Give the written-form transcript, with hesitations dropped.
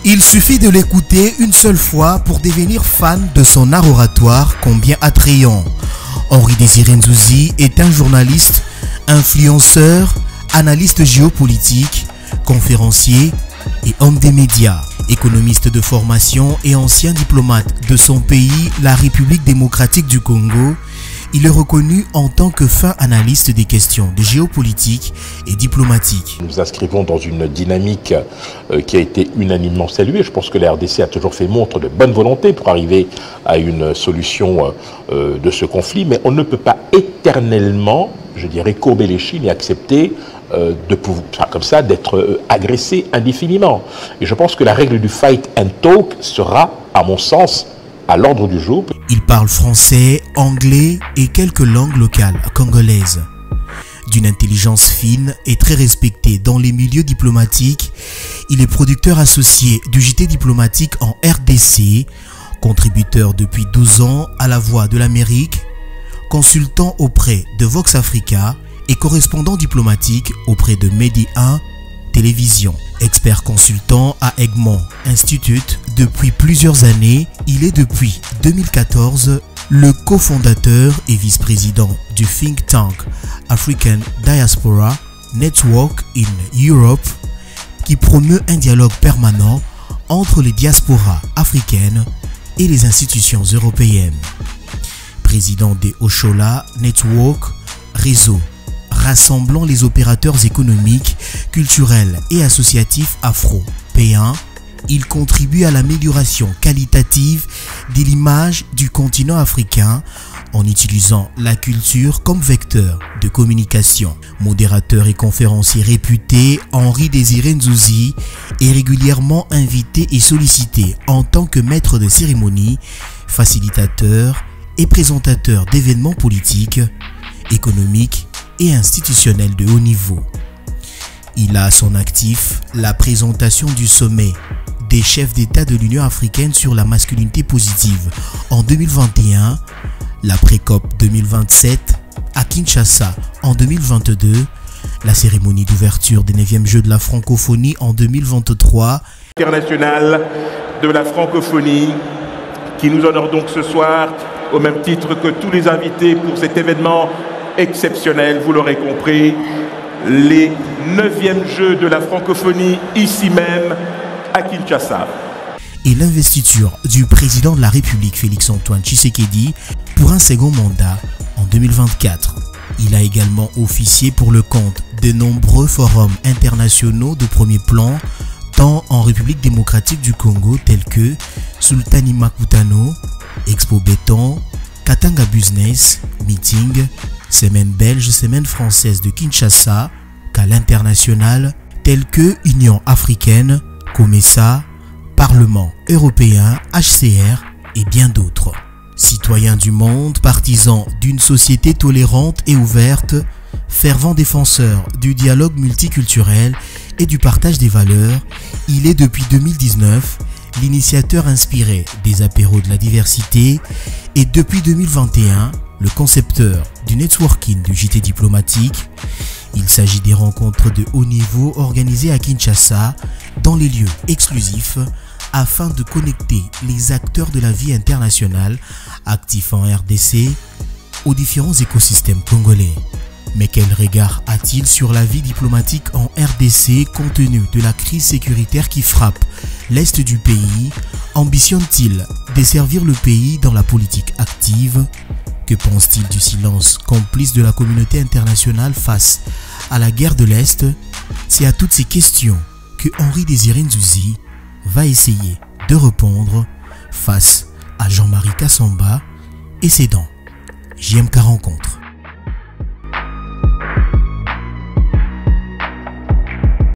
Il suffit de l'écouter une seule fois pour devenir fan de son art oratoire combien attrayant. Henri Désiré Nzouzi est un journaliste, influenceur, analyste géopolitique, conférencier et homme des médias. Économiste de formation et ancien diplomate de son pays, la République démocratique du Congo, il est reconnu en tant que fin analyste des questions de géopolitique et diplomatique. Nous inscrivons dans une dynamique qui a été unanimement saluée. Je pense que la RDC a toujours fait montre de bonne volonté pour arriver à une solution de ce conflit, mais on ne peut pas éternellement, je dirais, courber les chines et accepter comme ça d'être agressé indéfiniment. Et je pense que la règle du fight and talk sera, à mon sens, à l'ordre du jour. Il parle français, anglais et quelques langues locales congolaises. D'une intelligence fine et très respecté dans les milieux diplomatiques, il est producteur associé du JT diplomatique en RDC, contributeur depuis 12 ans à La Voix de l'Amérique, consultant auprès de Vox Africa et correspondant diplomatique auprès de Medi 1 Télévision. Expert consultant à Egmont Institute depuis plusieurs années, il est depuis 2014 le cofondateur et vice-président du think tank African Diaspora Network in Europe qui promeut un dialogue permanent entre les diasporas africaines et les institutions européennes. Président des Oshola Network, réseau rassemblant les opérateurs économiques, culturels et associatifs afro-péens, il contribue à l'amélioration qualitative de l'image du continent africain en utilisant la culture comme vecteur de communication. Modérateur et conférencier réputé, Henri Désiré Nzouzi est régulièrement invité et sollicité en tant que maître de cérémonie, facilitateur et présentateur d'événements politiques, économiques et institutionnels de haut niveau. Il a à son actif la présentation du sommet des chefs d'État de l'Union africaine sur la masculinité positive en 2021, la pré-COP 2027 à Kinshasa en 2022, la cérémonie d'ouverture des 9e Jeux de la francophonie en 2023. International de la francophonie qui nous honore donc ce soir au même titre que tous les invités pour cet événement exceptionnel, vous l'aurez compris, les 9e Jeux de la francophonie ici même à Kinshasa. Et l'investiture du président de la République Félix-Antoine Tshisekedi pour un second mandat en 2024. Il a également officié pour le compte de nombreux forums internationaux de premier plan, tant en République démocratique du Congo tels que Sultani Makutano, Expo Béton, Katanga Business, Meeting, Semaine belge, Semaine française de Kinshasa, qu'à l'international, tels que Union africaine, COMESA, Parlement européen, HCR et bien d'autres. Citoyen du monde, partisan d'une société tolérante et ouverte, fervent défenseur du dialogue multiculturel et du partage des valeurs, il est depuis 2019 l'initiateur inspiré des apéros de la diversité et depuis 2021 le concepteur du networking du JT diplomatique. Il s'agit des rencontres de haut niveau organisées à Kinshasa dans les lieux exclusifs afin de connecter les acteurs de la vie internationale actifs en RDC aux différents écosystèmes congolais. Mais quel regard a-t-il sur la vie diplomatique en RDC compte tenu de la crise sécuritaire qui frappe l'Est du pays? Ambitionne-t-il desservir le pays dans la politique active? Que pense-t-il du silence complice de la communauté internationale face à la guerre de l'Est? C'est à toutes ces questions que Henri Désiré Nzouzi va essayer de répondre face à Jean-Marie Kassamba et ses dents. JMK Rencontre.